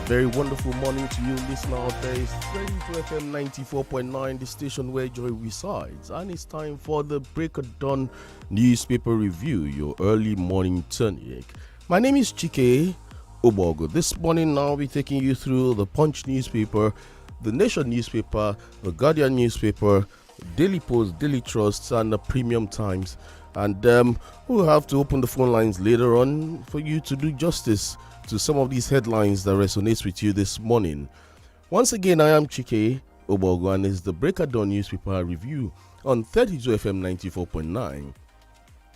Very wonderful morning to you, listener out there. It's 32 FM 94.9, the station where joy resides. And it's time for the Break of Dawn newspaper review, your early morning tonic. My name is Chike Obogo. This morning, I'll be taking you through the Punch newspaper, the Nation newspaper, the Guardian newspaper, Daily Post, Daily Trust, and the Premium Times. And we'll have to open the phone lines later on for you to do justice to some of these headlines that resonates with you this morning. Once again, I am Chike Obogo, and it's the Break of Dawn newspaper review on 32 FM 94.9.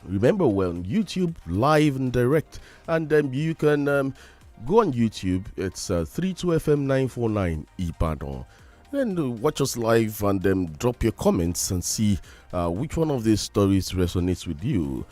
Remember, we're on YouTube, live and direct, and you can go on YouTube. It's 32 FM 949 Ibadan. Then watch us live and drop your comments and see which one of these stories resonates with you.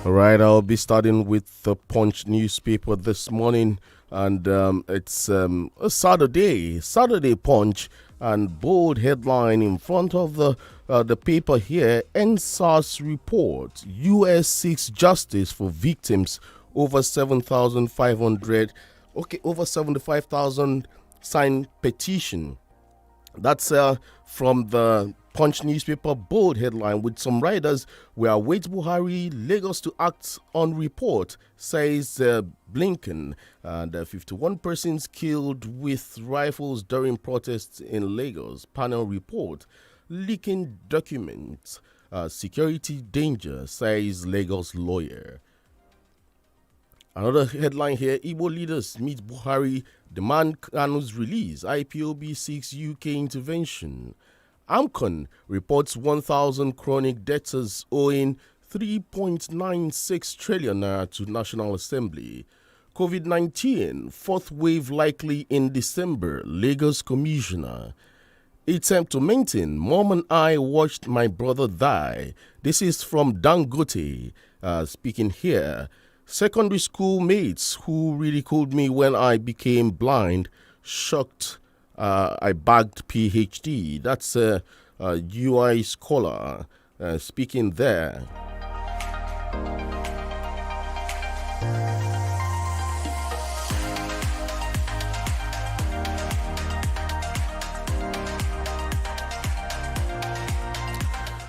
All right, I'll be starting with the Punch newspaper this morning, and it's a Saturday Punch, and bold headline in front of the paper here: NSAS report, U.S. seeks justice for victims over 75,000 signed petition. That's from the Punch newspaper, bold headline with some riders. We await Buhari, Lagos to act on report, says Blinken. And 51 persons killed with rifles during protests in Lagos. Panel report, leaking documents, security danger, says Lagos lawyer. Another headline here: Igbo leaders meet Buhari, demand Kanu's release. IPOB seeks UK intervention. AMCON reports 1,000 chronic debtors owing 3.96 trillion naira to National Assembly. COVID-19, fourth wave likely in December, Lagos Commissioner. Attempt to maintain, Mom and I watched my brother die. This is from Dangote, speaking here. Secondary school mates who ridiculed me when I became blind, shocked I bagged PhD. That's a UI scholar speaking there.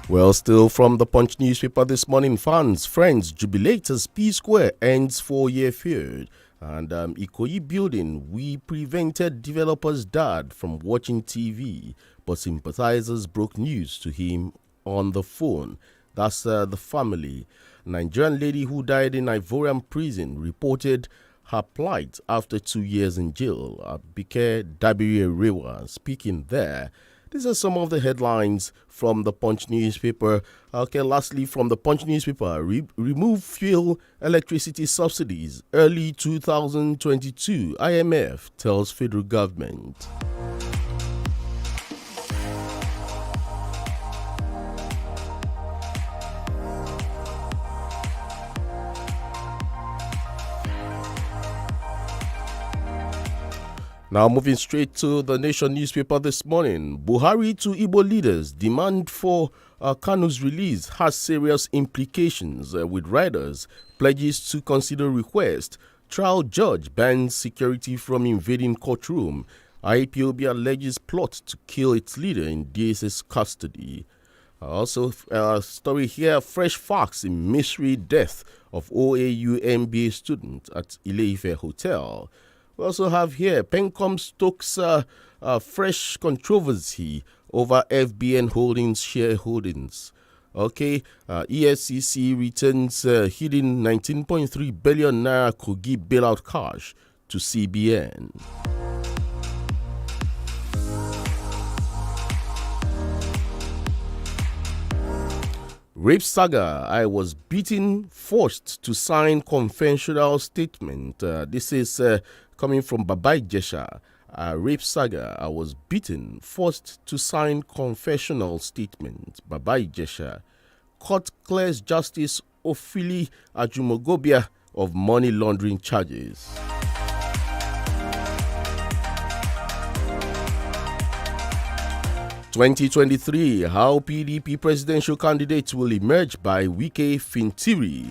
Well, still from the Punch newspaper this morning: fans, friends, jubilators, P Square ends 4-year feud. And Ikoyi building, we prevented developer's dad from watching TV, but sympathizers broke news to him on the phone. That's the family. Nigerian lady who died in Ivorian prison reported her plight after 2 years in jail. Abike Dabiri Rewa speaking there. These are some of the headlines from the Punch newspaper. Okay, lastly, from the Punch newspaper: remove fuel electricity subsidies early 2022. IMF tells federal government. Now moving straight to the Nation newspaper this morning: Buhari to Igbo leaders, demand for Kanu's release has serious implications, with riders pledges to consider request. Trial judge bans security from invading courtroom. IPOB alleges plot to kill its leader in DSS custody. Also, story here: fresh facts in mystery death of OAU MBA student at Ile-Ife Hotel. We also have here Pencom stokes fresh controversy over FBN Holdings shareholdings. Okay, ESCC returns hidden 19.3 billion naira Kogi bailout cash to CBN. Rape saga: I was beaten, forced to sign confessional statement. This is coming from Baba Ijesha. Rape saga: I was beaten, forced to sign confessional statement. Baba Ijesha. Court clears Justice Ofili Ajumogobia of money laundering charges. 2023, how PDP presidential candidates will emerge by Wike Fintiri.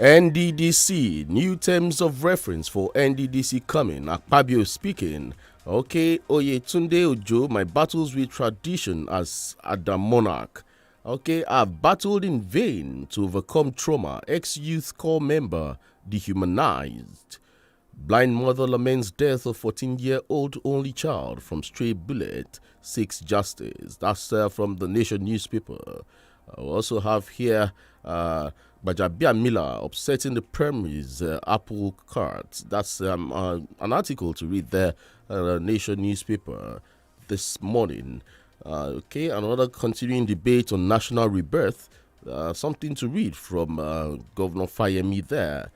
NDDC, new terms of reference for NDDC coming. Akpabio speaking. Okay, Oyetunde Ojo, my battles with tradition as Adam Monarch. Okay, I've battled in vain to overcome trauma. Ex-youth corps member dehumanized. Blind mother laments death of 14-year-old only child from stray bullet. Seeks justice. That's from the Nation newspaper. I also have here Bajabia Miller upsetting the primaries apple carts. That's an article to read there, Nation newspaper this morning. Okay, another continuing debate on national rebirth. Something to read from Governor Fayemi there.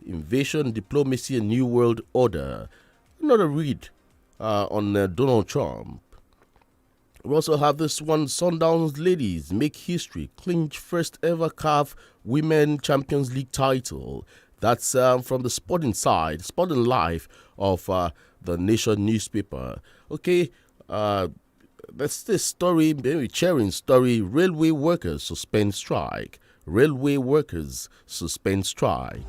Invasion, diplomacy, and new world order. Another read on Donald Trump. We also have this one, Sundowns ladies make history, clinch first ever CAF Women Champions League title. That's from the sporting side, sporting life of the Nation newspaper. Okay, that's this story, maybe sharing story, railway workers suspend strike. Railway workers suspend strike.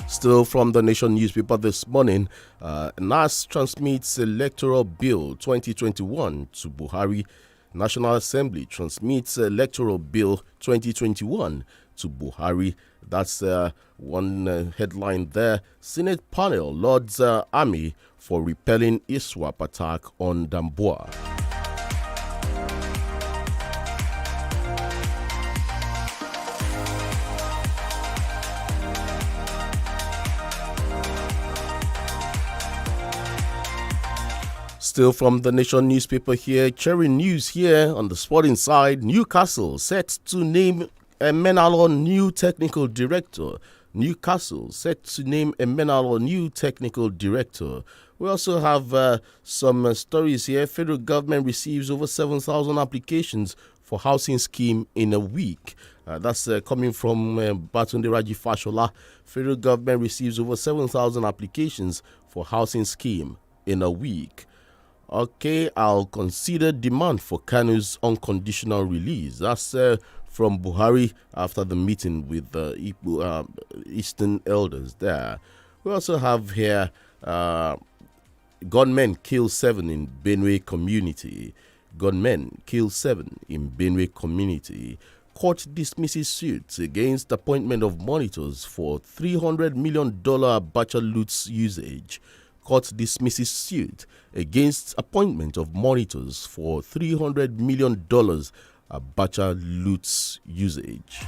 Still from the Nation newspaper this morning, NAS transmits Electoral Bill 2021 to Buhari. National Assembly transmits Electoral Bill 2021 to Buhari. That's one headline there. Senate panel lauds army for repelling ISWAP attack on Damboa. Still from the Nation newspaper here, Cherry News here on the sporting side. Newcastle set to name Emenalo new technical director. Newcastle set to name Emenalo new technical director. We also have some stories here. Federal government receives over 7,000 applications for housing scheme in a week. That's coming from Batunde Raji Fashola. Federal government receives over 7,000 applications for housing scheme in a week. Okay, I'll consider demand for Kanu's unconditional release. That's from Buhari after the meeting with the Eastern elders there. We also have here gunmen kill 7 in Benue community. Gunmen kill 7 in Benue community. Court dismisses suits against appointment of monitors for $300 million Abacha loots usage. Court dismisses suit against appointment of monitors for $300 million Abacha loots usage.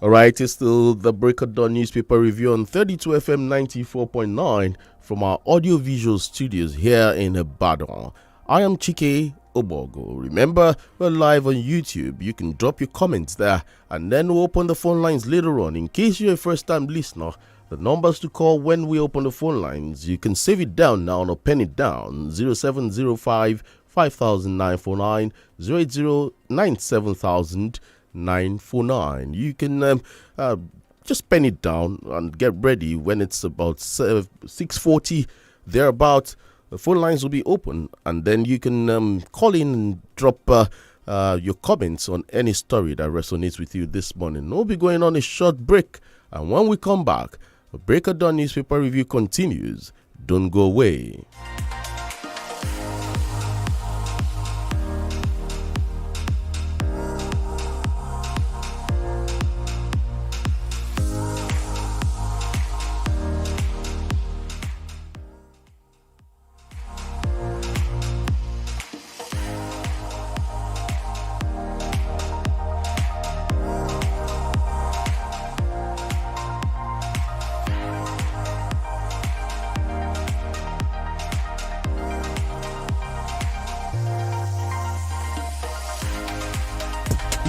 All right, it's still the Break of Dawn newspaper review on 32 FM 94.9 from our audiovisual studios here in Ibadan. I am Chike Obogo. Remember, we're live on YouTube. You can drop your comments there, and then we'll open the phone lines later on. In case you're a first-time listener, the numbers to call when we open the phone lines, you can save it down now or pen it down. 0705 5949, 080 949. You can just pen it down and get ready when it's about 6:40 thereabout. The phone lines will be open, and then you can call in and drop your comments on any story that resonates with you this morning. We'll be going on a short break, and when we come back, the Break of Dawn newspaper review continues. Don't go away.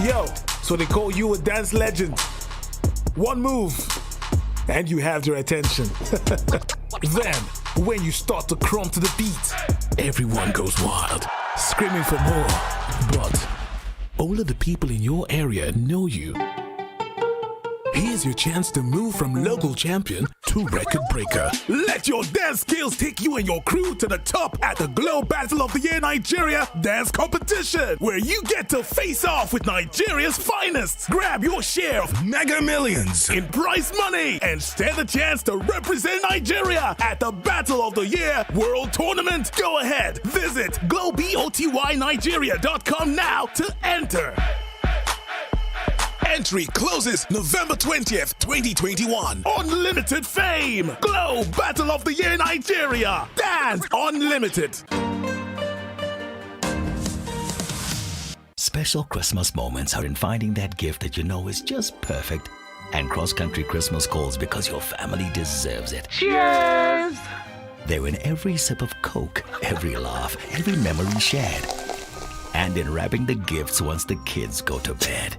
Yo, so they call you a dance legend. One move, and you have their attention. Then, when you start to crumb to the beat, everyone goes wild, screaming for more. But all of the people in your area know you. Here's your chance to move from local champion to record breaker. Let your dance skills take you and your crew to the top at the Glow Battle of the Year Nigeria Dance Competition, where you get to face off with Nigeria's finest. Grab your share of mega millions in prize money and stand a chance to represent Nigeria at the Battle of the Year World Tournament. Go ahead, visit glowbotynigeria.com now to enter. Entry closes November 20th, 2021. Unlimited fame. Glow Battle of the Year Nigeria. Dance Unlimited. Special Christmas moments are in finding that gift that you know is just perfect. And cross-country Christmas calls because your family deserves it. Cheers! They're in every sip of Coke, every laugh, every memory shared. And in wrapping the gifts once the kids go to bed.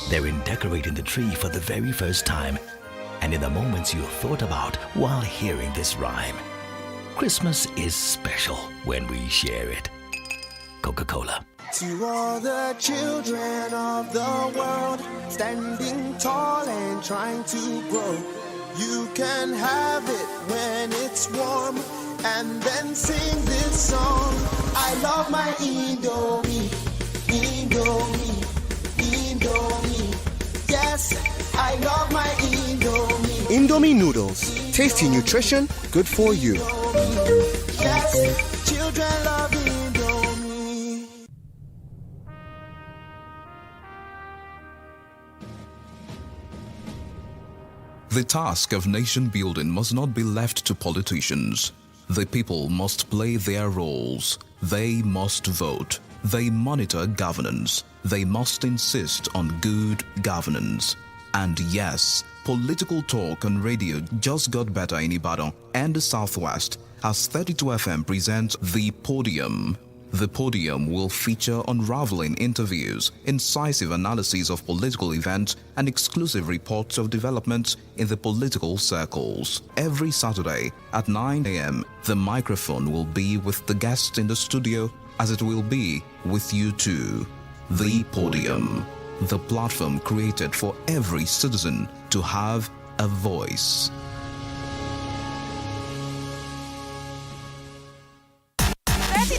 They're in decorating the tree for the very first time, and in the moments you thought about while hearing this rhyme. Christmas is special when we share it. Coca-Cola. To all the children of the world, standing tall and trying to grow. You can have it when it's warm, and then sing this song. I love my Indomie, Indomie, Indomie. Yes, I love my Indomie. Indomie noodles. Tasty nutrition, good for you. Yes, children love Indomie. The task of nation building must not be left to politicians. The people must play their roles. They must vote. They monitor governance. They must insist on good governance. And yes, political talk on radio just got better in Ibadan and the Southwest as 32 FM presents The Podium. The Podium will feature unraveling interviews, incisive analysis of political events, and exclusive reports of developments in the political circles. Every Saturday at 9 a.m., the microphone will be with the guests in the studio, as it will be with you too. The Podium, the platform created for every citizen to have a voice.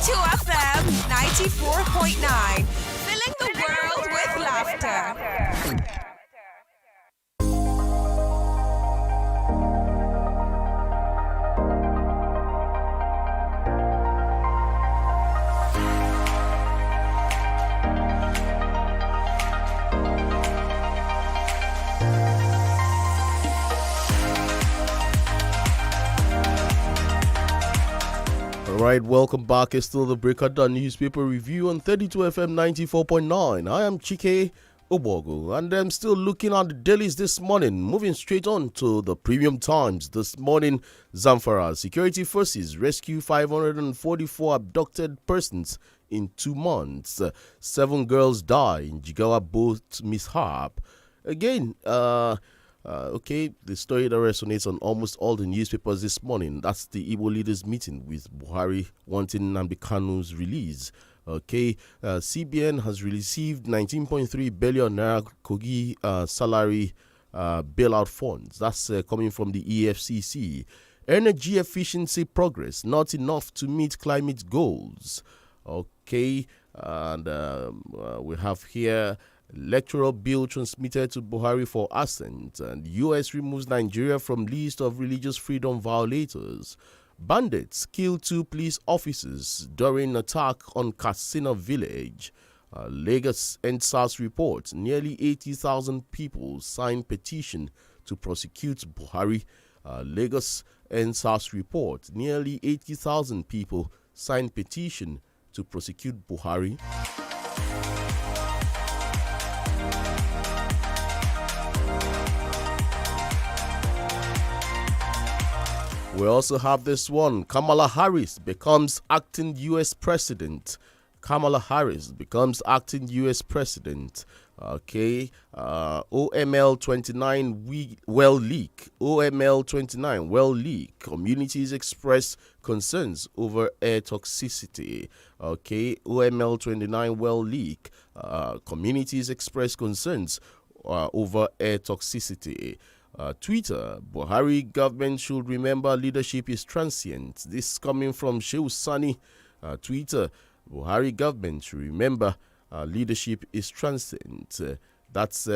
FM 94.9, filling the world with laughter. Alright, welcome back. It's still the Breaker Done newspaper review on 32 FM 94.9. I am Chike Obogo, and I'm still looking at the dailies this morning. Moving straight on to the Premium Times this morning. Zamfara security forces rescue 544 abducted persons in 2 months. 7 girls die in Jigawa boat mishap. Again, okay, the story that resonates on almost all the newspapers this morning. That's the Igbo leaders meeting with Buhari wanting Nnamdi Kanu's release. Okay, CBN has received 19.3 billion naira Kogi salary bailout funds. That's coming from the EFCC. Energy efficiency progress not enough to meet climate goals. Okay, and we have here electoral bill transmitted to Buhari for assent, and U.S. removes Nigeria from list of religious freedom violators. Bandits kill 2 police officers during attack on Katsina village. Lagos NSAS report nearly 80,000 people signed petition to prosecute Buhari. Lagos NSAS report nearly 80,000 people signed petition to prosecute Buhari. We also have this one. Kamala Harris becomes acting U.S. president. Kamala Harris becomes acting U.S. president. Okay, OML 29 well leak. OML 29 well leak. Communities express concerns over air toxicity. Okay, OML 29 well leak. Communities express concerns over air toxicity. Twitter, Buhari government should remember leadership is transient. This coming from Shehu Sani. Twitter, Buhari government should remember leadership is transient. That's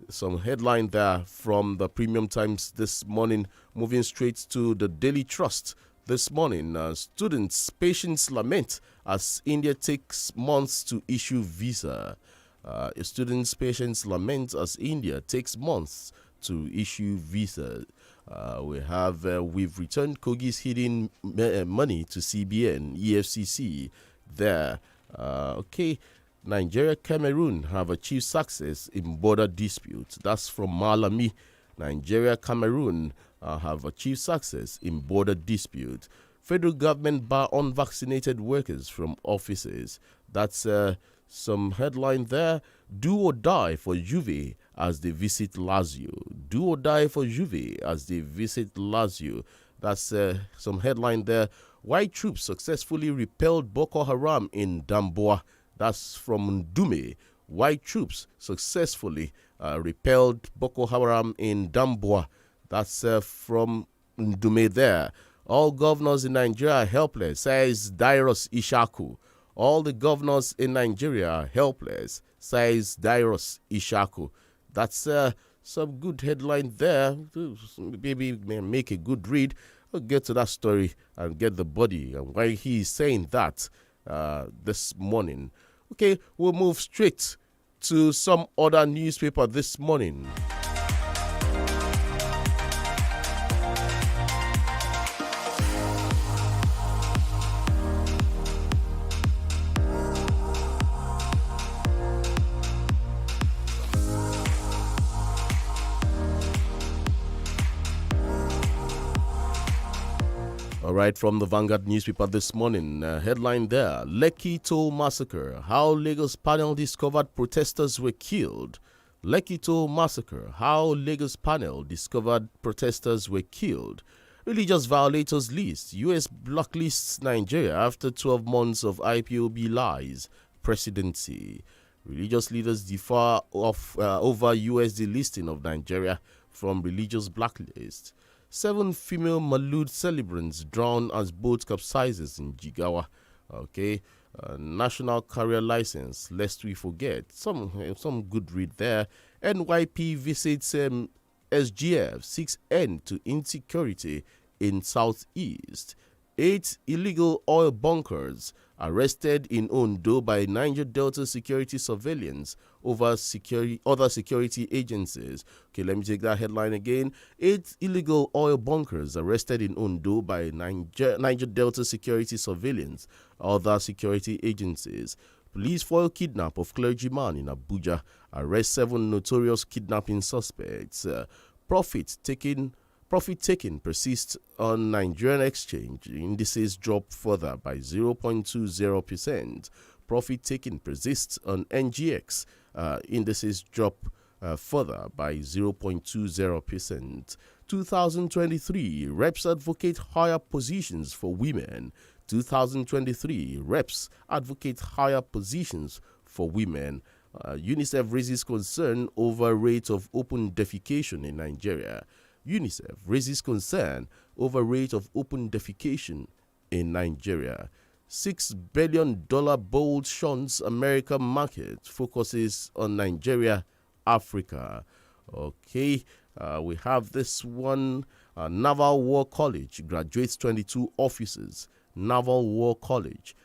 some headline there from the Premium Times this morning. Moving straight to the Daily Trust this morning. Students' patients lament as India takes months to issue visa. Students' patients lament as India takes months to issue visa. We've returned Kogi's hidden money to CBN, EFCC there. Okay. Nigeria, Cameroon have achieved success in border disputes. That's from Malami. Nigeria, Cameroon have achieved success in border dispute. Federal government bar unvaccinated workers from offices. That's some headline there. Do or die for Juve as they visit Lazio. Do or die for Juve as they visit Lazio. That's some headline there. White troops successfully repelled Boko Haram in Damboa. That's from Ndume. White troops successfully repelled Boko Haram in Damboa. That's from Ndume there. All governors in Nigeria are helpless, says Dairos Ishaku. All the governors in Nigeria are helpless, says Dairos Ishaku. That's some good headline there. Maybe make a good read. I'll get to that story and get the body and why he is saying that this morning. Okay, we'll move straight to some other newspaper this morning. All right, from the Vanguard newspaper this morning, headline there, Lekki Toll Massacre, how Lagos panel discovered protesters were killed. Lekki Toll Massacre, how Lagos panel discovered protesters were killed. Religious violators list, US blacklists Nigeria after 12 months of IPOB lies, presidency. Religious leaders differ over US delisting of Nigeria from religious blacklist. 7 female Malud celebrants drowned as boat capsizes in Jigawa. Okay, national carrier license, lest we forget. Some good read there. NYP visits SGF, 6 end to insecurity in Southeast. 8 illegal oil bunkers arrested in Ondo by Niger Delta security surveillance over other security agencies. Okay, let me take that headline again. 8 illegal oil bunkers arrested in Ondo by Niger Delta security surveillance, other security agencies. Police foil kidnap of clergyman in Abuja. Arrest 7 notorious kidnapping suspects. Profit taken persists on Nigerian exchange. Indices drop further by 0.20%. Profit taken persists on NGX. Indices drop further by 0.20%. 2023, reps advocate higher positions for women. 2023, reps advocate higher positions for women. UNICEF raises concern over rate of open defecation in Nigeria. UNICEF raises concern over rate of open defecation in Nigeria. $6 billion bold shuns American market, focuses on Nigeria, Africa. Okay, we have this one. Naval War College graduates 22 officers. Naval War College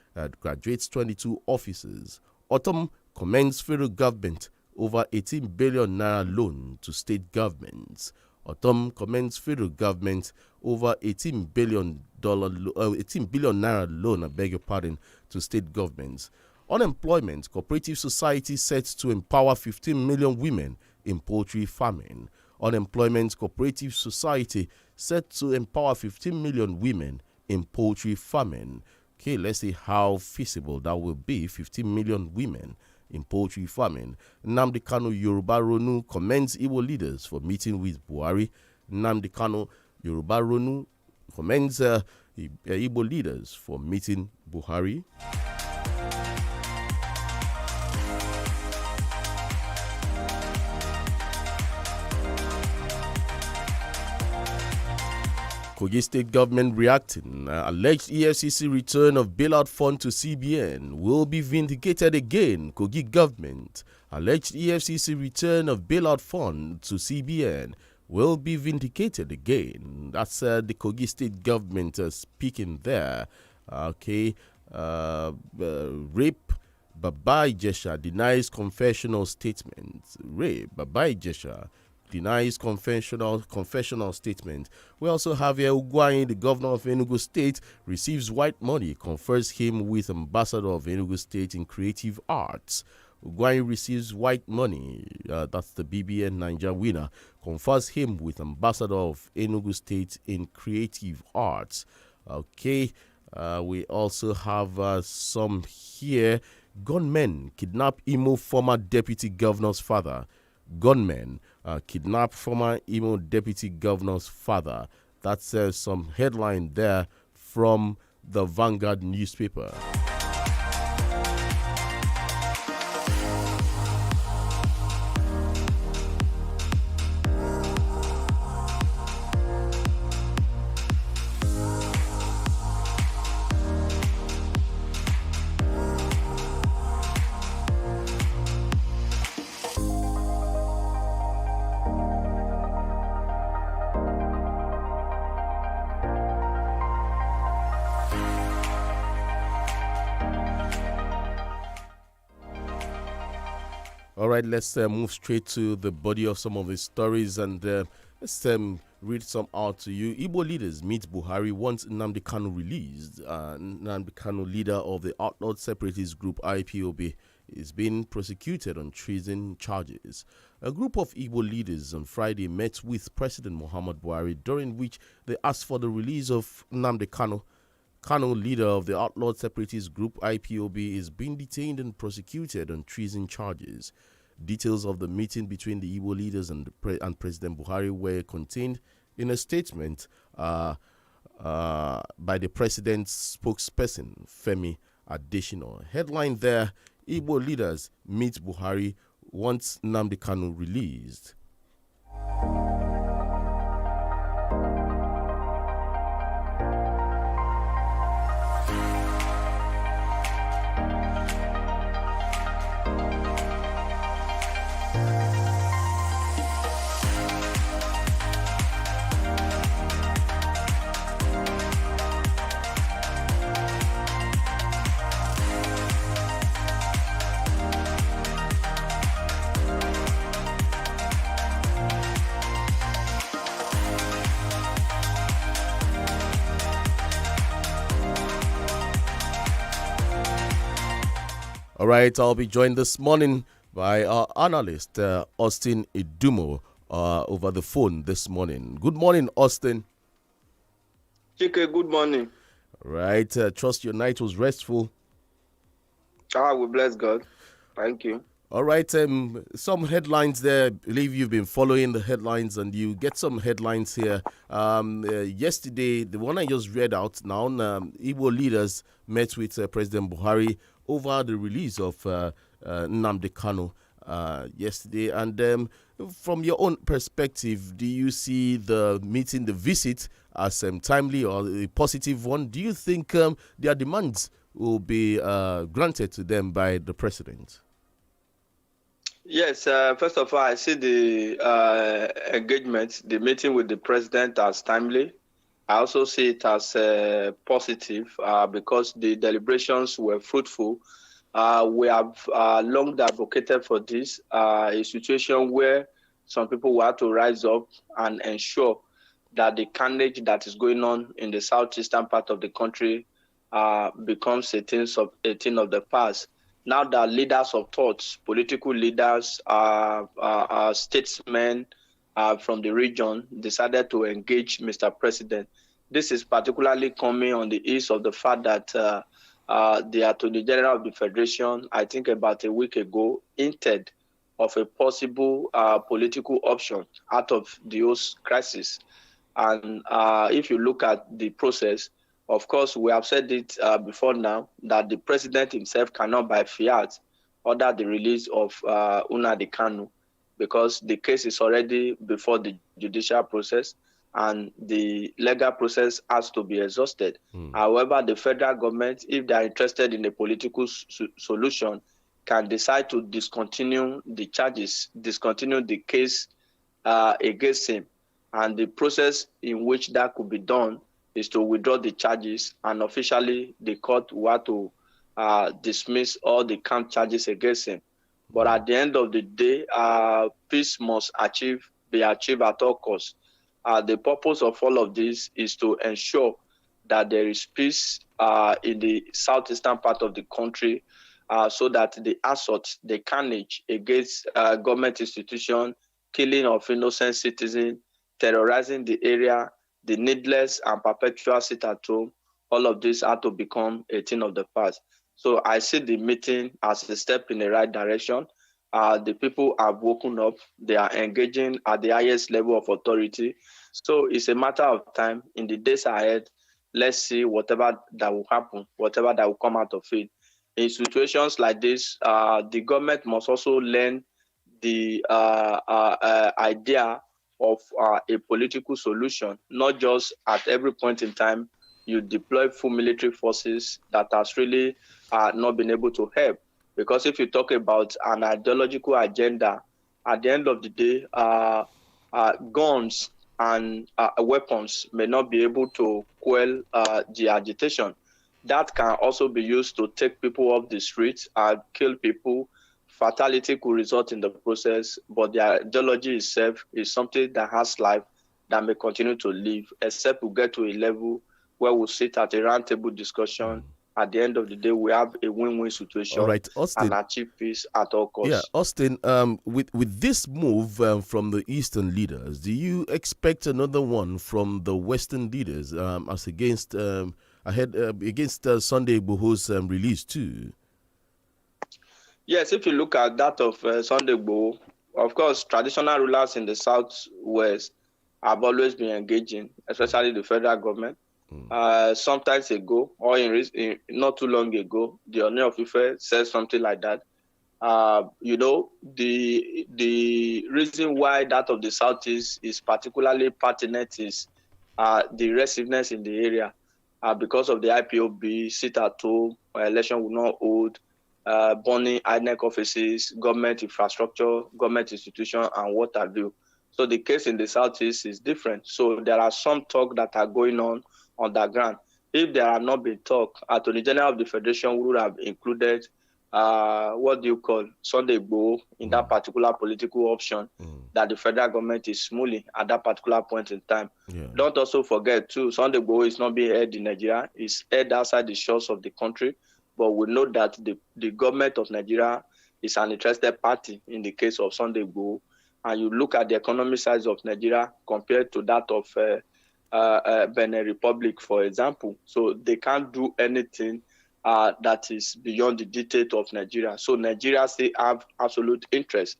graduates 22 officers. Autumn commends federal government over 18 billion naira loan to state governments. Autumn commends federal government over $18 billion naira loan, I beg your pardon, to state governments. Unemployment, cooperative society set to empower 15 million women in poultry farming. Unemployment, cooperative society set to empower 15 million women in poultry farming. Okay, let's see how feasible that will be. 15 million women in poultry farming. Nnamdi Kanu Yoruba Ronu commends Igbo leaders for meeting with Buhari. Nnamdi Kanu Yoruba Ronu commends Igbo leaders for meeting Buhari. Kogi State government reacting. Alleged EFCC return of bailout fund to CBN will be vindicated again. Kogi government. Alleged EFCC return of bailout fund to CBN will be vindicated again. That's the Kogi State government speaking there. Okay. Rape. Baba Ijesha denies confessional statement. Rape. Baba Ijesha denies confessional statement. We also have here Ugwuanyi, the governor of Enugu State, receives white money, confers him with ambassador of Enugu State in creative arts. Ugwuanyi receives white money, that's the BBN Niger winner, confers him with ambassador of Enugu State in creative arts. Okay, we also have some here. Gunmen kidnap Imo former deputy governor's father. Gunmen kidnap former Imo deputy governor's father. That's some headline there from the Vanguard newspaper. All right, let's move straight to the body of some of the stories and let's read some out to you. Igbo leaders meet Buhari once Nnamdi Kanu released. Nnamdi Kanu, leader of the outlawed separatist group IPOB, is being prosecuted on treason charges. A group of Igbo leaders on Friday met with President Muhammad Buhari, during which they asked for the release of Nnamdi Kanu. Kanu, leader of the outlawed separatist group IPOB, is being detained and prosecuted on treason charges. Details of the meeting between the Igbo leaders and President Buhari were contained in a statement by the president's spokesperson, Femi Adesina. Headline there: Igbo leaders meet Buhari once Nnamdi Kanu released. All right, I'll be joined this morning by our analyst, Austin Idumo, over the phone this morning. Good morning, Austin. Chike, good morning. All right, trust your night was restful. We bless God. Thank you. All right, some headlines there. I believe you've been following the headlines and you get some headlines here. Yesterday, the one I just read out now, Igbo leaders met with President Buhari over the release of Nnamdi Kanu yesterday. And from your own perspective, do you see the meeting, the visit, as timely or a positive one? Do you think their demands will be granted to them by the president? Yes, first of all, I see the engagement, the meeting with the president as timely. I also see it as positive because the deliberations were fruitful. We have long advocated for this, a situation where some people will have to rise up and ensure that the carnage that is going on in the southeastern part of the country becomes a thing of the past. Now that leaders of thoughts, political leaders, statesmen from the region decided to engage Mr. President, this is particularly coming on the east of the fact that the Attorney General of the Federation, I think about a week ago, hinted of a possible political option out of the whole crisis. And if you look at the process, of course, we have said it before now that the president himself cannot, by fiat, order the release of Nnamdi Kanu because the case is already before the judicial process and the legal process has to be exhausted. However, the federal government, if they are interested in a political solution, can decide to discontinue the charges, discontinue the case against him. And the process in which that could be done is to withdraw the charges, and officially the court will have to dismiss all the count charges against him. But at the end of the day, peace must be achieved at all costs. The purpose of all of this is to ensure that there is peace in the southeastern part of the country, so that the assault, the carnage against government institutions, killing of innocent citizens, terrorizing the area, the needless and perpetual sit-at-home, all of this had to become a thing of the past. So I see the meeting as a step in the right direction. The people have woken up. They are engaging at the highest level of authority. So it's a matter of time. In the days ahead, let's see whatever that will happen, whatever that will come out of it. In situations like this, the government must also learn the idea of a political solution, not just at every point in time you deploy full military forces that has really not been able to help. Because if you talk about an ideological agenda, at the end of the day, guns and weapons may not be able to quell the agitation. That can also be used to take people off the streets and kill people. Fatality could result in the process, but the ideology itself is something that has life, that may continue to live, except we get to a level where we'll sit at a roundtable discussion. At the end of the day, we have a win-win situation. All right, Austin, and achieve peace at all costs. Yeah, Austin, with this move from the Eastern leaders, do you expect another one from the Western leaders as against Sunday Igboho's release too? Yes, if you look at that of Sunday Igboho, of course, traditional rulers in the Southwest have always been engaging, especially the federal government. Sometimes ago, or in not too long ago, the Ooni of Ife said something like that. The reason why that of the Southeast is particularly pertinent is the restiveness in the area because of the IPOB, sit at home, election will not hold, burning INEC offices, government infrastructure, government institution, and what have you. So the case in the Southeast is different. So there are some talk that are going on the ground. If there had not been talk, Attorney General of the Federation would have included Sunday Igboho in that particular political option that the federal government is mulling at that particular point in time. Yeah. Don't also forget too, Sunday Igboho is not being held in Nigeria, it's held outside the shores of the country, but we know that the government of Nigeria is an interested party in the case of Sunday Igboho. And you look at the economic size of Nigeria compared to that of Benin Republic, for example. So they can't do anything that is beyond the dictate of Nigeria. So Nigeria still have absolute interest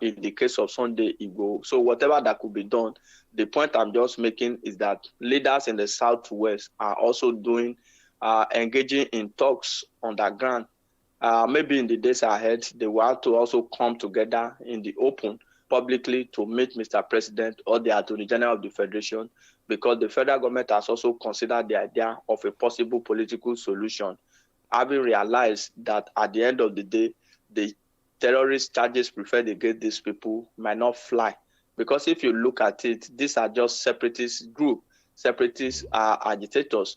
in the case of Sunday Igboho. So whatever that could be done, the point I'm just making is that leaders in the Southwest are also engaging in talks on the ground. Maybe in the days ahead, they will have to also come together in the open publicly to meet Mr. President or the Attorney General of the Federation, because the federal government has also considered the idea of a possible political solution, having realized that at the end of the day, the terrorist charges preferred against these people might not fly. Because if you look at it, these are just separatist groups, separatist agitators.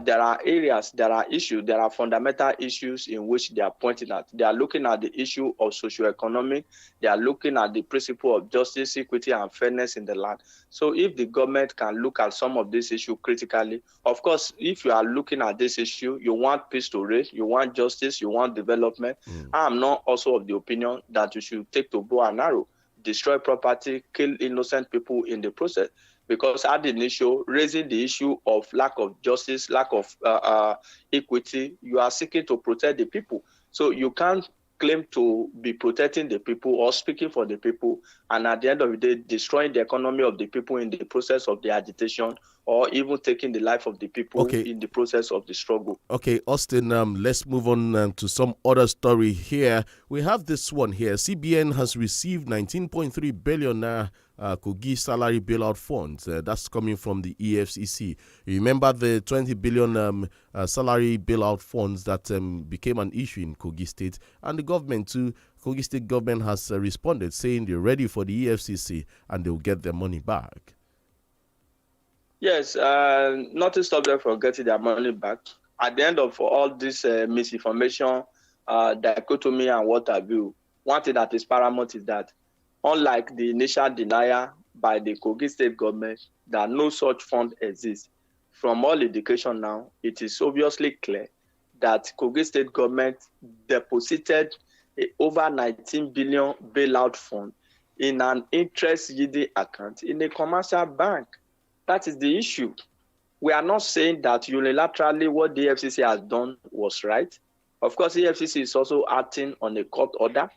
There are areas, there are issues, there are fundamental issues in which they are pointing at. They are looking at the issue of socioeconomic. They are looking at the principle of justice, equity, and fairness in the land. So if the government can look at some of this issue critically, of course, if you are looking at this issue, you want peace to reign, you want justice, you want development. I am not also of the opinion that you should take to bow and arrow, destroy property, kill innocent people in the process. because at the initial, raising the issue of lack of justice, lack of equity, you are seeking to protect the people. So you can't claim to be protecting the people or speaking for the people, and at the end of the day, destroying the economy of the people in the process of the agitation, or even taking the life of the people in the process of the struggle. Okay, Austin, let's move on to some other story here. We have this one here. CBN has received 19.3 billion Kogi salary bailout funds. That's coming from the EFCC. You remember the 20 billion salary bailout funds that became an issue in Kogi State, and the government too. Kogi State government has responded saying they're ready for the EFCC and they'll get their money back. Yes, nothing stops them from getting their money back. At the end of all this misinformation, dichotomy, and what have you, one thing that is paramount is that, unlike the initial denial by the Kogi State government that no such fund exists, from all indication now, it is obviously clear that Kogi State government deposited over 19 billion bailout fund in an interest-yielding account in a commercial bank. That is the issue. We are not saying that unilaterally what the FCC has done was right. Of course, the FCC is also acting on a court order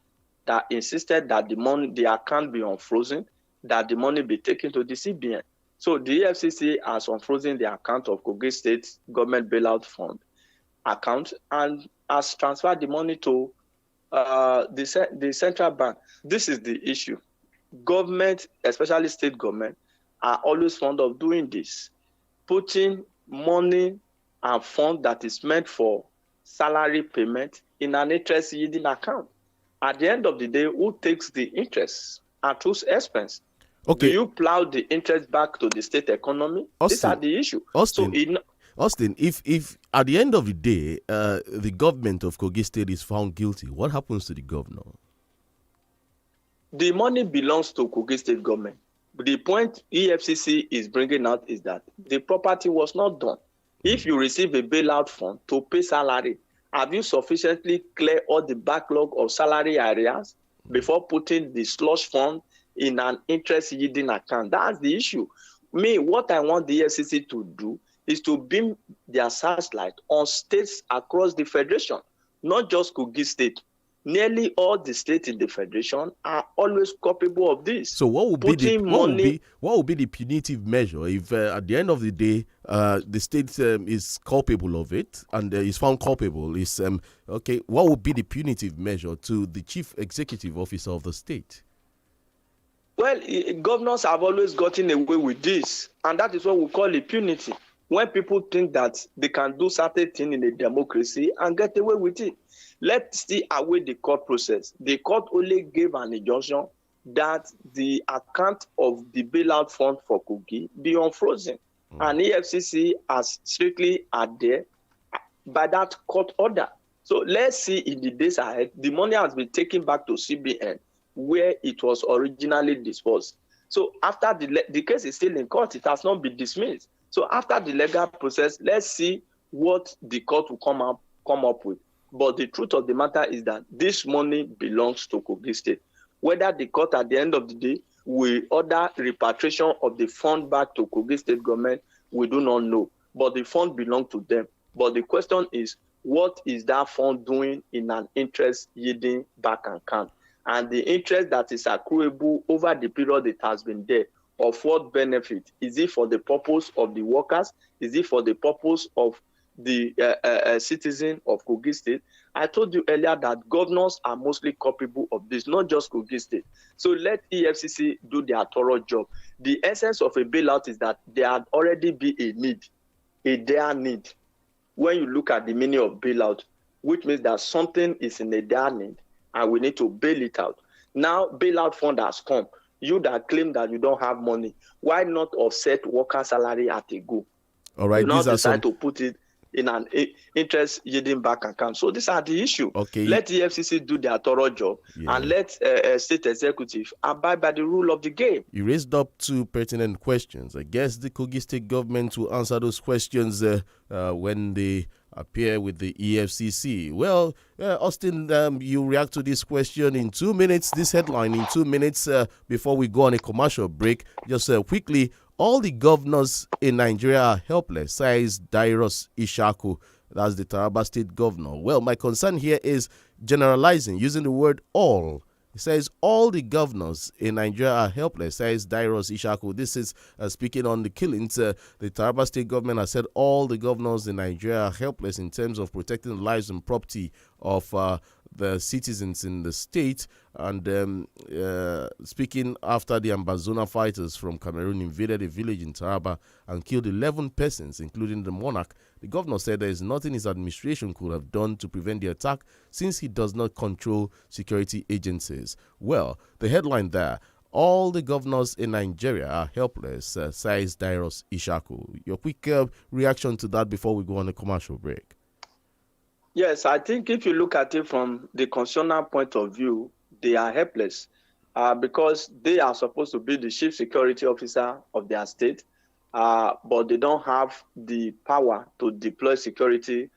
that insisted that the account be unfrozen, that the money be taken to the CBN. So the FCC has unfrozen the account of Kogi State Government Bailout Fund account and has transferred the money to the central bank. This is the issue. Government, especially state government, are always fond of doing this, putting money and fund that is meant for salary payment in an interest-yielding account. At the end of the day, who takes the interest? At whose expense? Okay. Do you plow the interest back to the state economy? Austin, These are the issue. Austin, if at the end of the day, the government of Kogi State is found guilty, what happens to the governor? The money belongs to Kogi State government. The point EFCC is bringing out is that the property was not done. If you receive a bailout fund to pay salary, have you sufficiently cleared all the backlog of salary areas before putting the slush fund in an interest-yielding account? That's the issue. What I want the EFCC to do is to beam their searchlight on states across the federation, not just Kogi State. Nearly all the states in the federation are always culpable of this. So what would be the punitive measure if at the end of the day the state is culpable of it and is found culpable? What would be the punitive measure to the chief executive officer of the state? Well, governors have always gotten away with this, and that is what we call impunity. When people think that they can do certain things in a democracy and get away with it. Let's see away the court process. The court only gave an injunction that the account of the bailout fund for Kogi be unfrozen. And EFCC has strictly adhered by that court order. So let's see in the days ahead, the money has been taken back to CBN where it was originally disbursed. So after the case is still in court, it has not been dismissed. So after the legal process, let's see what the court will come up with. But the truth of the matter is that this money belongs to Kogi State. Whether the court at the end of the day will order repatriation of the fund back to Kogi State government, we do not know. But the fund belongs to them. But the question is, what is that fund doing in an interest-yielding bank account? And the interest that is accruable over the period it has been there, of what benefit? Is it for the purpose of the workers? Is it for the purpose of the citizen of Kogi State? I told you earlier that governors are mostly culpable of this, not just Kogi State. So let EFCC do their thorough job. The essence of a bailout is that there had already be a dire need. When you look at the meaning of bailout, which means that something is in a dire need and we need to bail it out. Now, bailout fund has come. You that claim that you don't have money, why not offset worker salary at a go? All right, these decide to put it in an interest-yielding bank account. So these are the issue. Okay. Let the FCC do their thorough job and let state executive abide by the rule of the game. You raised up two pertinent questions. I guess the Kogi State government will answer those questions when they appear with the EFCC. Well, Austin, you react to this question in 2 minutes, this headline in 2 minutes before we go on a commercial break. Just quickly, all the governors in Nigeria are helpless, says Dairos Ishaku. That's the Taraba State governor. Well, my concern here is generalizing, using the word all. It says all the governors in Nigeria are helpless, says Dairos Ishaku. This is speaking on the killings. The Taraba State government has said all the governors in Nigeria are helpless in terms of protecting the lives and property of the citizens in the state. And speaking after the Ambazona fighters from Cameroon invaded a village in Taraba and killed 11 persons, including the monarch, the governor said there is nothing his administration could have done to prevent the attack since he does not control security agencies. Well, the headline there, all the governors in Nigeria are helpless, says Dairos Ishaku. Your quick reaction to that before we go on a commercial break. Yes, I think if you look at it from the constitutional point of view, they are helpless because they are supposed to be the chief security officer of their state, but they don't have the power to deploy security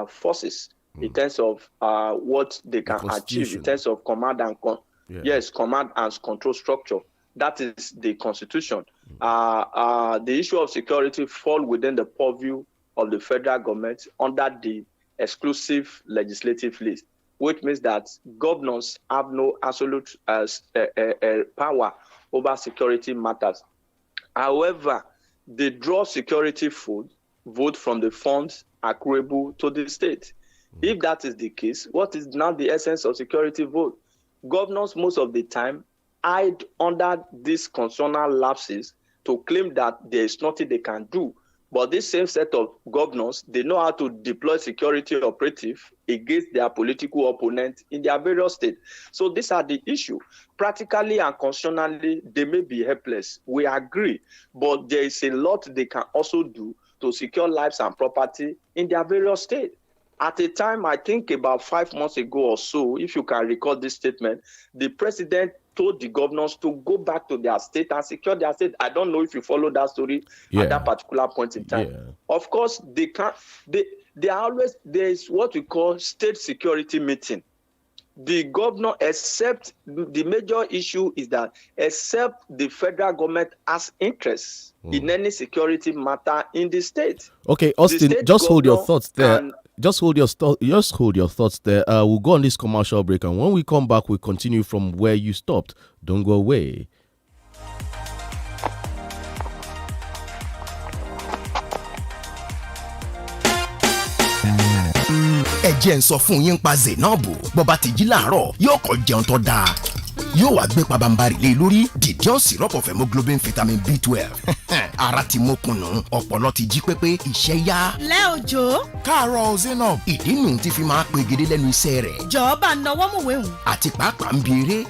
forces in terms of what they can achieve in terms of command and command and control structure. That is the constitution. The issue of security fall within the purview of the federal government under the exclusive legislative list, which means that governors have no absolute power over security matters. However, they draw security vote from the funds accruable to the state. If that is the case, what is now the essence of security vote? Governors most of the time hide under these constitutional lapses to claim that there is nothing they can do. But this same set of governors, they know how to deploy security operative against their political opponents in their various states. So these are the issue. Practically and constitutionally, they may be helpless. We agree. But there is a lot they can also do to secure lives and property in their various states. At a time, I think about 5 months ago or so, if you can recall this statement, the president told the governors to go back to their state and secure their state. I don't know if you follow that story at that particular point in time. Yeah. Of course, they can't. They are always, there is what we call state security meeting. The governor, except the major issue is that except the federal government has interests in any security matter in the state. Okay, Austin, just hold your thoughts there. Just hold your thoughts there. We'll go on this commercial break, and when we come back, we'll continue from where you stopped. Don't go away. ẹ jẹ́ n sọ fún yín pa Zainabu bọ́ba ti jí láàárọ̀ yóò kọ́ jẹun tó dáa yóò wá gbé pabambarì lé lórí Didion syrup of hemoglobin vitamin B12 ara ti mókùnù ọpọlọ ti jí pépé iṣẹ́ yá. lẹ́ òjò. káàárọ̀ Zainab. ìdí nù ti fi máa pegedé lẹ́nu iṣẹ́ rẹ̀. jọ̀ọ́bà náwó mọ̀wé hùn. àti pàápàá ń bi eré.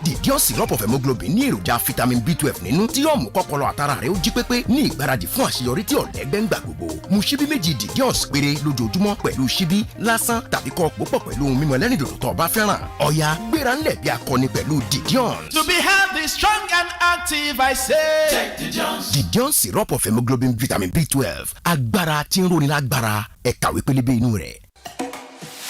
Didion syrup of hemoglobin ní èròjà vitamin B12 nínú tí yóò mú kọ́pọlọ àtara rẹ̀ ó jí pépé ní ìgbáradì fún àṣeyọrí tí ọ̀lẹ́gbẹ́ ń gbà gbogbo. mu ṣíbí méjì Didion péré lójoojúmọ́ pẹ̀lú ṣíbí lásán tàbí kọ́ pòpọ̀ pẹ̀lú ohun mímu ẹlẹ́rìndòdò tó bá fẹ́ràn. ọ̀yá gbéra ńlẹ̀ bí akọni pẹ̀lú Didion. To be healthy, strong and active, I say. Take Didion. Didion syrup of hemoglobin vitamin B12 agbára tí ń roni lágbára ẹ kàwé pélébé inú rẹ̀.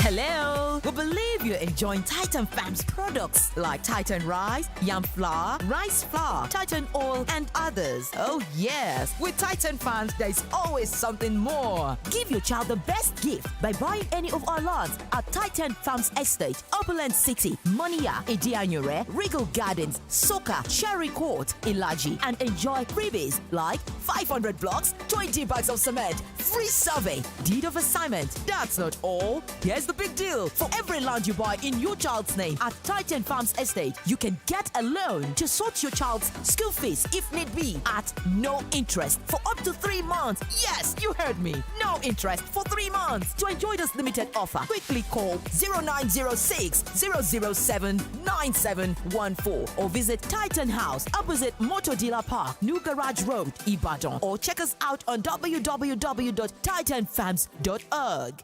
Hello, we believe you're enjoying Titan Farms products like Titan Rice, Yam Flour, Rice Flour, Titan Oil, and others. Oh yes, with Titan Farms, there's always something more. Give your child the best gift by buying any of our lots at Titan Farms Estate, Upperland City, Monia, Edianyure, Regal Gardens, Soka, Cherry Court, Ilaji, and enjoy freebies like 500 blocks, 20 bags of cement, free survey, deed of assignment. That's not all. Here's the big deal. For every land you buy in your child's name at Titan Farms Estate, you can get a loan to sort your child's school fees if need be at no interest for up to 3 months. Yes, you heard me. No interest for 3 months. To enjoy this limited offer, quickly call 0906 007 9714 or visit Titan House opposite Motor Dealer Park, New Garage Road, Ibadan, or check us out on www.titanfarms.org.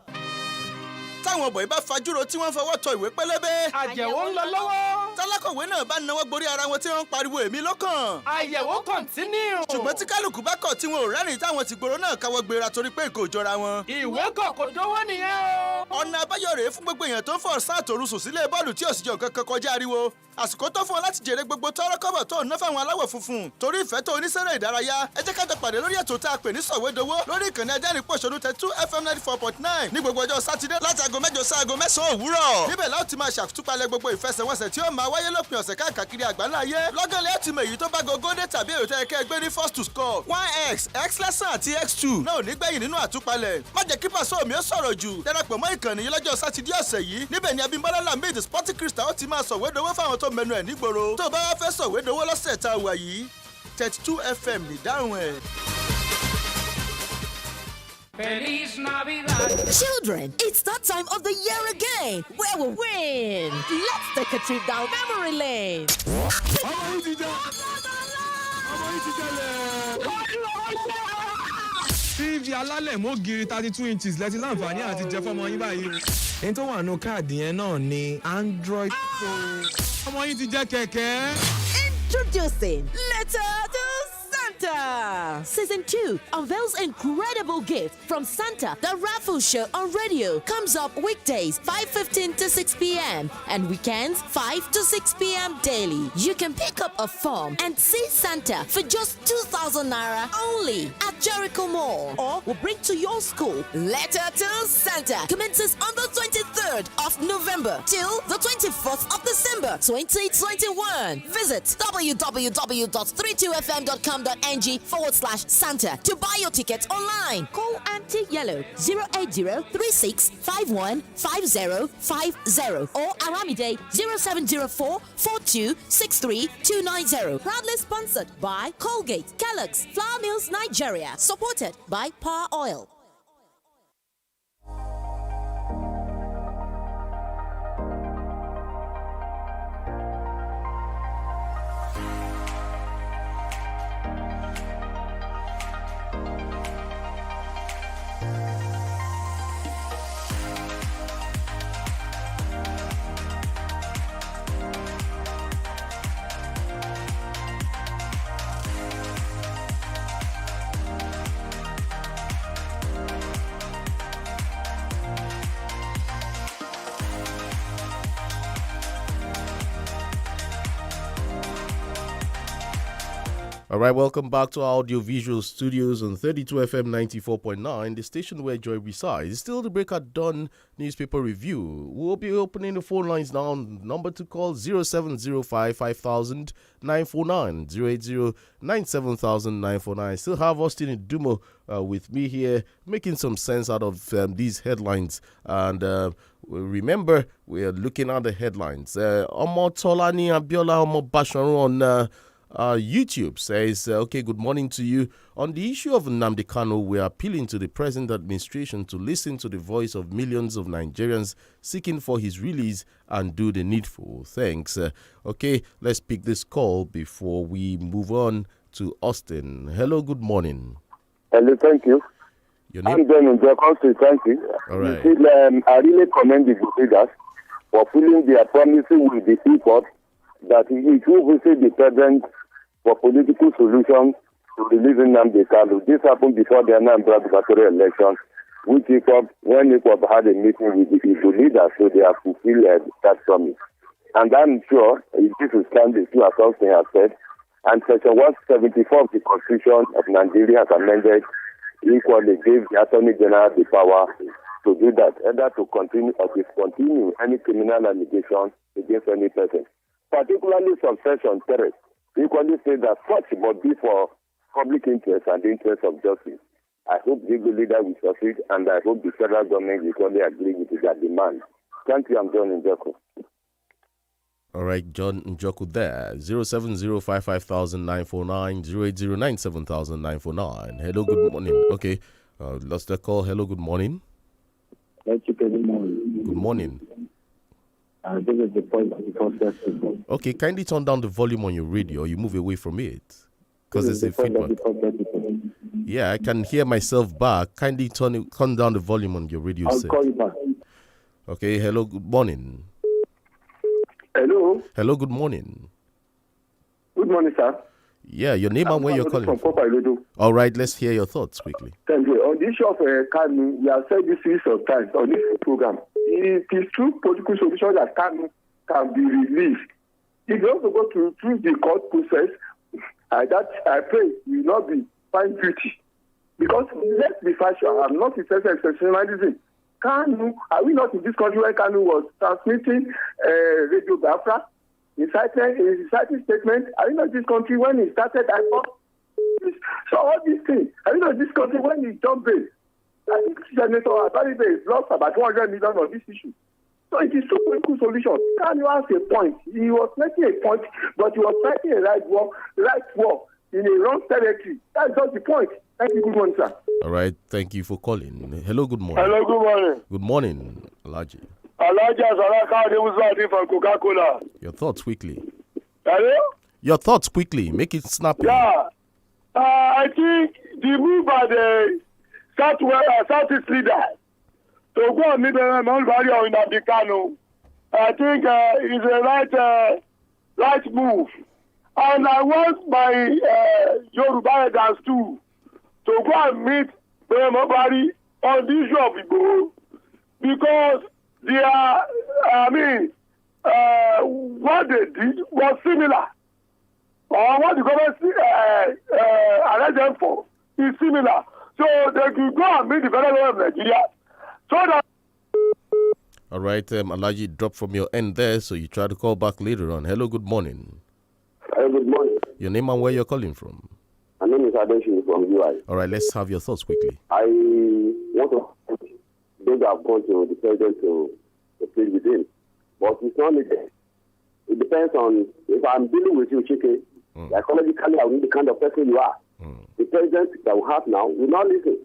táwọn bọ̀yì bá fajúro tí wọ́n fọwọ́ tọ ìwé pélébé. àyẹ̀wò ń lọ lọ́wọ́. tálákọ̀wé náà bá náwó gborí ara wọn tí wọ́n ń pariwo èmi lọ́kàn. àyẹ̀wò kọ̀ntínú. ṣùgbọ́n tí kálukú bá kọ̀ tí wọn ò rẹ́rìn táwọn ti gbòòrò náà káwọ́ gbéra torí pé nǹkan ò jọra wọn. ìwé kọ̀ kò dówó nìyẹn o. ọ̀nà àbáyọ rèé fún gbogbo èèyàn tó ń fọ̀ ọ̀sán àtòru sùn sílé bọ́ọ̀lù tí òsì jọ kankan kọjá ariwo àsìkò tó fún ọ láti jèrè gbogbo tọ́rọ́ kọ́bọ̀ tó ń ná fáwọn aláwọ̀ funfun torí ìfẹ́ tó oníṣẹ́rẹ́ ìdárayá ẹ jẹ́ ká jọ pàdé lórí ètò tá a pè ní sọ̀wédowó lórí ìkànnì Adẹ́rìn-Pòṣónú 32 FM 94.9 ní gbogbo ọjọ́ sátidé láti aago 8 sí aago 9 òwúrọ̀ níbẹ̀ la ó ti máa ṣàtúpalẹ̀ gbogbo ìfẹsẹ̀wọnsẹ̀ tí ó máa wáyé lópin ọ̀sẹ̀ káàkiri àgbáláyé lọ́gán lẹ́yìn tí mo èyí tó bá gogo dé tàbí èrò tẹ́ kẹ́ gbé ní first to score 1x x lesson àti x2 náà ò ní gbẹ̀yìn nínú àtúpalẹ̀ má jẹ́ kí pàṣẹ omi ó sọ̀rọ̀ jù darapọ̀ mọ́ ìkànnì yìí lọ́jọ́ sátidé ọ̀sẹ̀ yìí níbẹ̀ ni Abímbọ́lá Lamid Sporting Crystal ó ti máa sọ̀wédowó fáwọn tó mẹnu ẹ̀ nígboro tó bá wá fẹ́ sọ̀wédowó lọ́sẹ̀ tá a wà yìí 32 FM nìdáhùn ẹ̀. Children, it's that time of the year again where we win. Let's take a trip down memory lane. TV alálẹ̀ mọ́gìrì 32 inches lẹ́tí láǹfààní àti jẹ fọ́mọ yín báyìí. Ẹni tó wà nù káàdì yẹn náà ni Android phone. Ọmọ yín ti jẹ́ kẹ̀kẹ́. Introducing Letter to Santa. Season 2 unveils incredible gift from Santa. The raffle show on radio comes up weekdays 5:15 to 6 p.m. and weekends 5 to 6 p.m. daily. You can pick up a form and see Santa for just 2,000 naira only at Jericho Mall, or we'll bring to your school. Letter to Santa commences on the 23rd of November till the 24th of December 2021. Visit www.32fm.com.ng/Santa to buy your tickets online. Call Auntie Yellow 08036515050 or Aramide 07044263 Proudly sponsored by Colgate, Kellogg's, Flour Mills Nigeria. Supported by Power Oil. All right, welcome back to our audiovisual studios on 32 FM 94.9, the station where joy resides. It's still the Break at Dawn newspaper review. We'll be opening the phone lines now. Number to call 0705 5000 949 080 97949. Still have Austin Dumo with me here, making some sense out of these headlines. And remember, we are looking at the headlines. Omo Tolani Abiola Omo Basharu on YouTube says, okay, good morning to you. On the issue of Nnamdi Kanu, we are appealing to the present administration to listen to the voice of millions of Nigerians seeking for his release and do the needful. Thanks. Okay, let's pick this call before we move on to Austin. Hello, good morning. Hello, thank you. Your name? I'm John in the country, thank you. All right. You see, I really commend the leaders for filling their promises with the effort that it will visit the president for political solutions to releasing Nnamdi Kanu. This happened before the Anambra gubernatorial election, which when INT'L had a meeting with the Igbo leaders, so they have fulfilled that promise. And I'm sure if this is standing to as something has said, and Section 174 of the Constitution of Nigeria has amended equally gave the Attorney General the power to do that, either to continue or discontinue any criminal allegation against any person. Particularly subsection 3 equally say that such must be for public interest and the interest of justice. I hope the leader will succeed, and I hope the federal government will equally agree with their demand. Thank you, I'm John Njoku. All right, John Njoku there. 070550949 080970949. Hello, good morning. Okay, lost the call. Hello, good morning. Thank you, good morning. Good morning. This is the point of the process. Okay, kindly turn down the volume on your radio. You move away from it because there's a feedback. Yeah, I can hear myself back. Kindly turn down the volume on your radio. I'll call you back. Okay, hello, good morning. Hello. Hello, good morning. Good morning, sir. Yeah, your name and where you're calling from. All right, let's hear your thoughts quickly. Thank you. On the issue of Kanu, we have said this series of times on this program. It is true political solution that Kanu can be released. If you also go through the court process, that I pray will not be found guilty. Because let's be factual, I'm not interested in exceptionalism. Kanu, are we not in this country where Kanu was transmitting Radio Biafra? Inciting statement, are we not in this country when he started IPOP? So all these things, are we not in this country when he jumped in? I think Senator Abaribe has lost about 200 million on this issue. So it is a political solution. Kanu has a point. He was making a point, but he was fighting a right war in a wrong territory. That's just the point. Thank you. Good morning, sir. All right. Thank you for calling. Hello. Good morning. Hello. Good morning. Good morning, Alaji. Alaji Azaraka from Coca-Cola. Your thoughts quickly. Hello? Your thoughts quickly. Make it snappy. Yeah. I think the move by the Southeast leader to go and meet them on value in Abdikano, I think is a right move. And I want my Yoruba elders too to go and meet everybody on the issue of Igbo, because they are, what they did was similar. Or what the government arrest them for is similar. So they could go and meet the federal government of Nigeria. So that. All right, Alaji, drop from your end there, so you try to call back later on. Hello, good morning. Good morning. Your name and where you're calling from? My name is Adeshi from UI. All right, let's have your thoughts quickly. I want to those have gone to the president to plead with him, but it's not needed. It depends on if I'm dealing with you, Chike. Psychologically, I will be the kind of person you are. The president that we have now will not listen.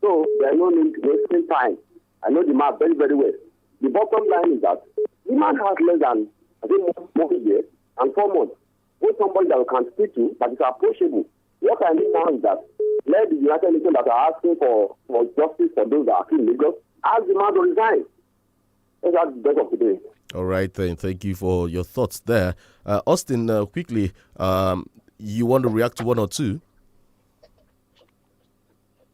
So there is no need to waste time. I know the man very, very well. The bottom line is that the man has less than, I think, 1 year and 4 months. Want somebody that we can speak to that is approachable. What I mean now is that let the United Nations that are asking for justice for those that are in Lagos ask the man to resign. That's the best of today. All right, then. Thank you for your thoughts there. Austin, quickly, you want to react to one or two?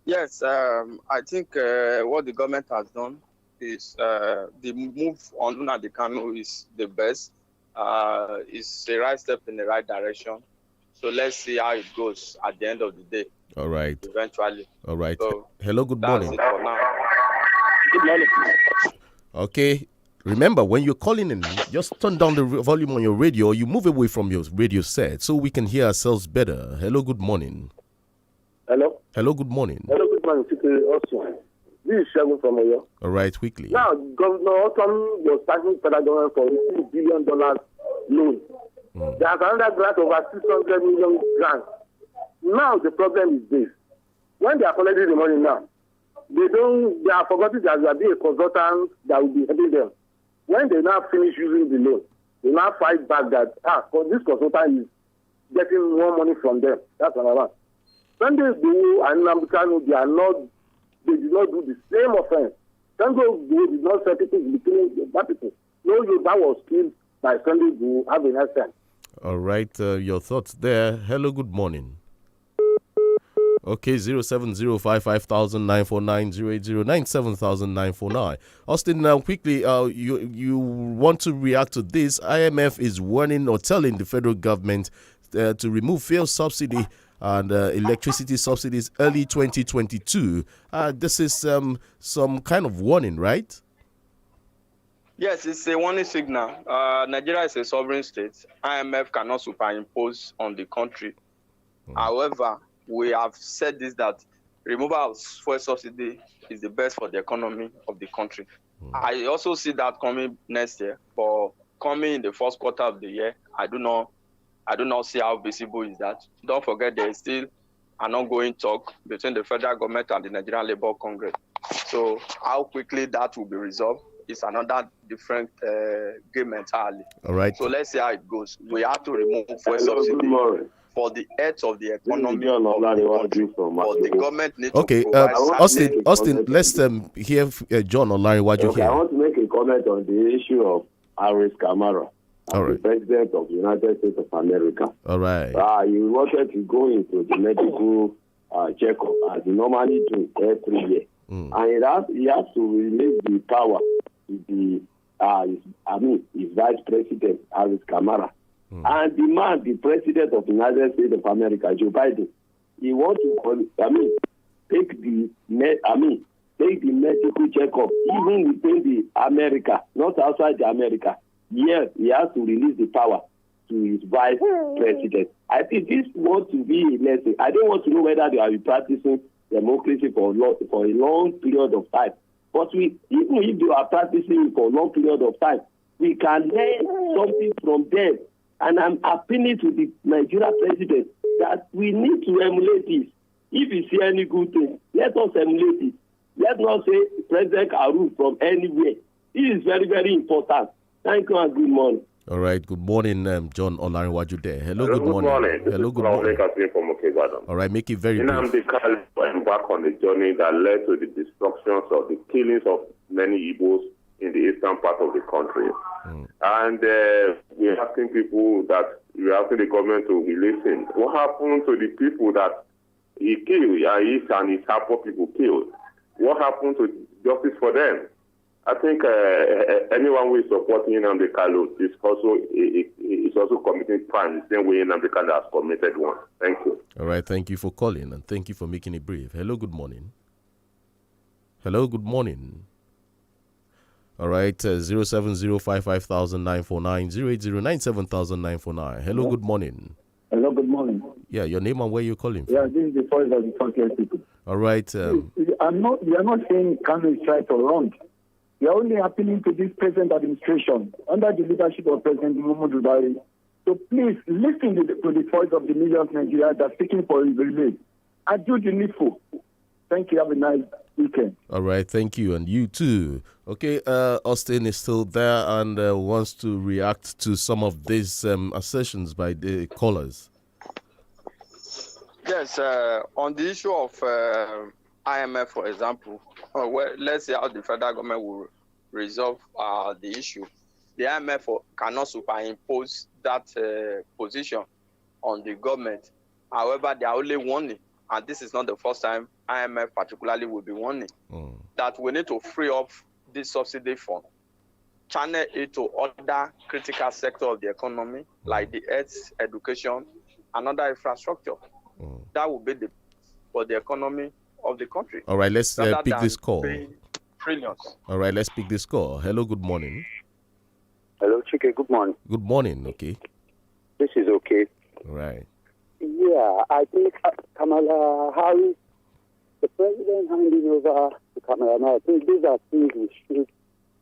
Yes, I think what the government has done is the move on Nnamdi Kanu is the best. It's a right step in the right direction. So let's see how it goes at the end of the day. All right. Eventually. All right. So hello, good morning. That's it for now. Good morning. Okay. Remember, when you're calling in, just turn down the volume on your radio, or you move away from your radio set so we can hear ourselves better. Hello, good morning. Hello? Hello, good morning. Hello, good morning. This is Shagun from Oyo. All right, quickly. Now, Governor Otom was starting federal government for $2 billion loan. There's another grant over 600 million grants. Now the problem is this: when they are collecting the money now, they are forgetting that there will be a consultant that will be helping them. When they now finish using the loan, they now fight back that this consultant is getting more money from them. That's another one. Sunday Igboho and Nnamdi Kanu, they did not do the same offense. Sunday Igboho did not set people between that people. No Yoruba was killed by Sunday Igboho. Have a nice time. All right, your thoughts there. Hello, good morning. Okay, 070550949 Austin, now quickly, you want to react to this. IMF is warning or telling the federal government to remove fuel subsidy and electricity subsidies early 2022. This is some kind of warning, right? Yes, it's a warning signal. Nigeria is a sovereign state. IMF cannot superimpose on the country. However, we have said this, that removal of fuel subsidy is the best for the economy of the country. I also see that coming next year, but coming in the first quarter of the year, I do not see how visible is that. Don't forget, there is still an ongoing talk between the federal government and the Nigerian Labour Congress. So how quickly that will be resolved is another different game entirely. All right. So let's see how it goes. We have to remove fuel subsidy for the health of the economy. But the government needs to provide Austin, let's hear John Olariwaju here. I want to make a comment on the issue of Aris Kamara. All the right. President of the United States of America. All right. He wanted to go into the medical checkup as he normally do every year. And he has to release the power to the, his Vice President, Alice Kamara. And the man, the President of the United States of America, Joe Biden, he wants to, take the medical checkup, even within the America, not outside the America. Yes, he has to release the power to his Vice President. I think this wants to be a lesson. I don't want to know whether they are practicing democracy for a long period of time. But even if they are practicing for a long period of time, we can learn something from them. And I'm appealing to the Nigerian president that we need to emulate this. If you see any good thing, let us emulate it. Let's not say President can rule from anywhere. This is very, very important. Thank you and good morning. All right. Good morning, John Olarinwaju there. Hello, good morning. Hello, good morning. All right, make it very brief. INT'L went back on the journey that led to the destructions of the killings of many Igbos in the eastern part of the country. And we're asking the government to listen. What happened to the people that he killed, and his Harper people killed? What happened to justice for them? I think anyone who is supporting INT'L is also committing crime the same way INT'L has committed one. Thank you. All right, thank you for calling and thank you for making it brief. Hello, good morning. Hello, good morning. All right, 070550949, 080970949. Hello, good morning. Hello, good morning. Yeah, your name and where you're calling from. Yeah, this is the voice of the frontier people. All right. We are not saying Kano is right or wrong. We are only appealing to this present administration under the leadership of President Muhammadu Buhari. So please listen to the voice of the millions of Nigeria that are seeking for his release and do the needful. Thank you. Have a nice weekend. All right. Thank you. And you too. Okay. Austin is still there and wants to react to some of these assertions by the callers. Yes. On the issue of IMF, for example, let's see how the federal government will resolve the issue. The IMF cannot superimpose that position on the government. However, they are only warning, and this is not the first time IMF particularly will be warning, that we need to free up this subsidy fund, channel it to other critical sectors of the economy, like the health, education, and other infrastructure. That will be for the economy of the country. All right, let's pick this call. Trillions. All right, let's pick this call. Hello, good morning. Hello, Chike, good morning. Good morning, okay. This is okay. All right. Yeah, I think Kamala Harris, the president handing over to Kamala, I think these are things we should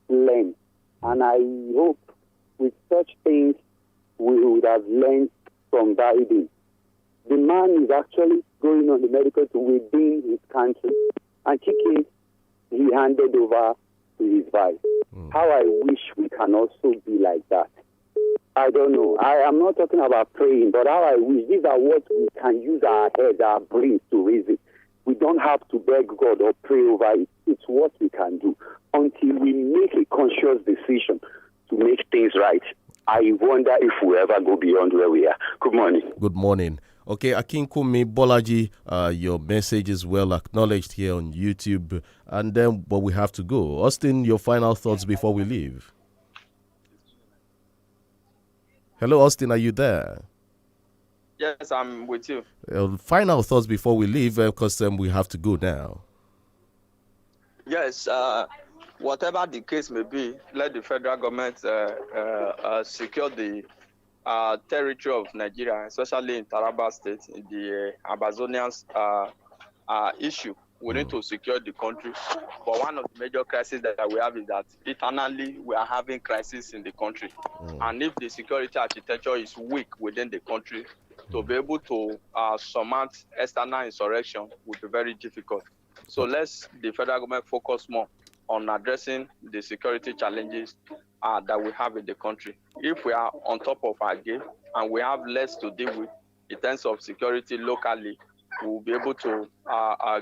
learn. And I hope with such things we would have learned from Biden. The man is actually going on the medical to within his country. And Chike, he handed over to his vice. How I wish we can also be like that. I don't know. I am not talking about praying, but how I wish. These are what we can use our head, our brains to reason. We don't have to beg God or pray over it. It's what we can do until we make a conscious decision to make things right. I wonder if we ever go beyond where we are. Good morning. Good morning. Okay, Akinkumi Bolaji, your message is well acknowledged here on YouTube. And then, but we have to go. Austin, your final thoughts before we leave. Hello, Austin, are you there? Yes, I'm with you. Final thoughts before we leave, because we have to go now. Yes, whatever the case may be, let the federal government secure the territory of Nigeria, especially in Taraba State, in the Amazonians issue. We need to secure the country. But one of the major crises that we have is that eternally we are having crisis in the country. And if the security architecture is weak within the country, to be able to surmount external insurrection would be very difficult. So let's the federal government focus more on addressing the security challenges that we have in the country. If we are on top of our game and we have less to deal with in terms of security locally, we will be able to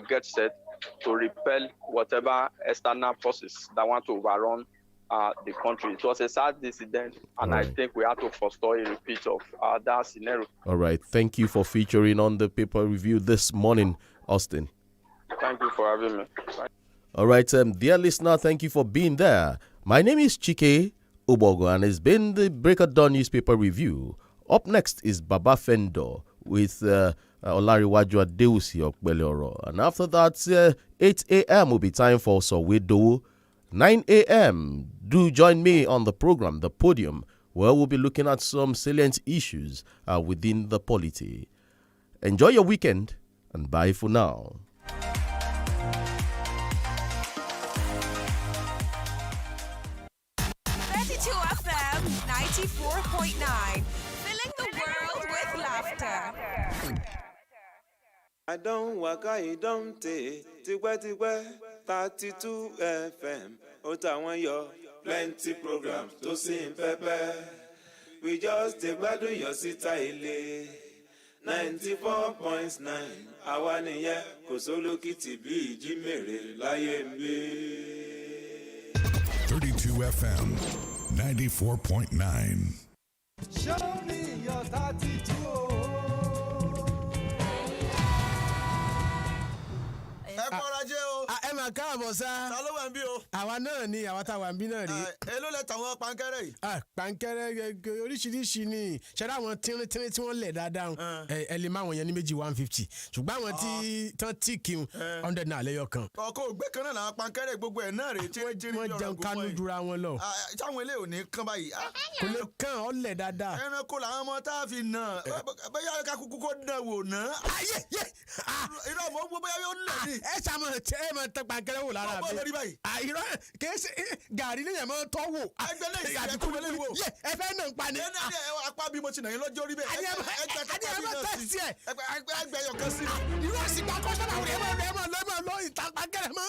get set to repel whatever external forces that want to overrun the country. It was a sad incident, and I think we have to forestall a repeat of that scenario. All right. Thank you for featuring on the paper review this morning, Austin. Thank you for having me. Bye. All right, dear listener, thank you for being there. My name is Chike Ubogo, and it's been the Break of Dawn newspaper review. Up next is Baba Fendo with Olariwaju Adeusi Okpeleoro. And after that, 8 a.m. will be time for Sowedo. 9 a.m. Do join me on the program, The Podium, where we'll be looking at some salient issues within the polity. Enjoy your weekend, and bye for now. FM 94.9, filling the world with laughter. I don't work, I don't take. 32 FM. Otawan yo, plenty programs to sing pepper. We just take badu your sitaile. 94.9. Àwa nìyẹn kò sólókìtì bí ìjímèrè láyé ń gbé. 32 FM 94.9. Show me your 32. ẹ kọ́ra jẹ́ o. ẹ máa káàbọ̀ sá. ta ló wà ń bí o. àwa náà ni àwa tá a wà ń bí náà rí. èló lẹ tàwọn pankẹ́rẹ́ yìí. pankẹ́rẹ́ oríṣiríṣi ni ṣẹ́dá àwọn tínrín tí wọ́n lẹ̀ dáadáa ẹ lè má wọn yẹn ní méjì 150 ṣùgbọ́n àwọn tí tán tí kí n 100 náà lẹ́yọ kan. ọkọ ògbé kan náà làwọn pankẹ́rẹ́ gbogbo ẹ̀ náà rèé tí wọ́n jí ní wọ́n jẹun kánú jura wọn lọ. táwọn ilé ò ní kán báyìí. kò lè kán ọ lẹ̀ dáadáa. ẹranko làwọn ọmọ tá a fi nà bẹ́ẹ̀ ká kúkú kó dán wò ná. irọ́ mọ̀ gbogbo yẹn yóò lẹ̀ ní. ẹ sàmọ̀ ẹ máa tẹ pankẹ́rẹ́ wò lára mi. àìrọ́ kèésì gàrí ni yẹn máa tọ́ wò. ẹgbẹ́ lẹ́yìn ìyá kúrò lẹ́yìn wò. ẹ fẹ́ nà ń pa ni. apá bí mo ti nà yín lọ́jọ́ rí bẹ́ẹ̀. ẹgbẹ́ yọkan sí. irú ọ̀sìn gbàgbọ́ sábà wọlé ẹ máa lọ ìta pankẹ́rẹ́ mọ́.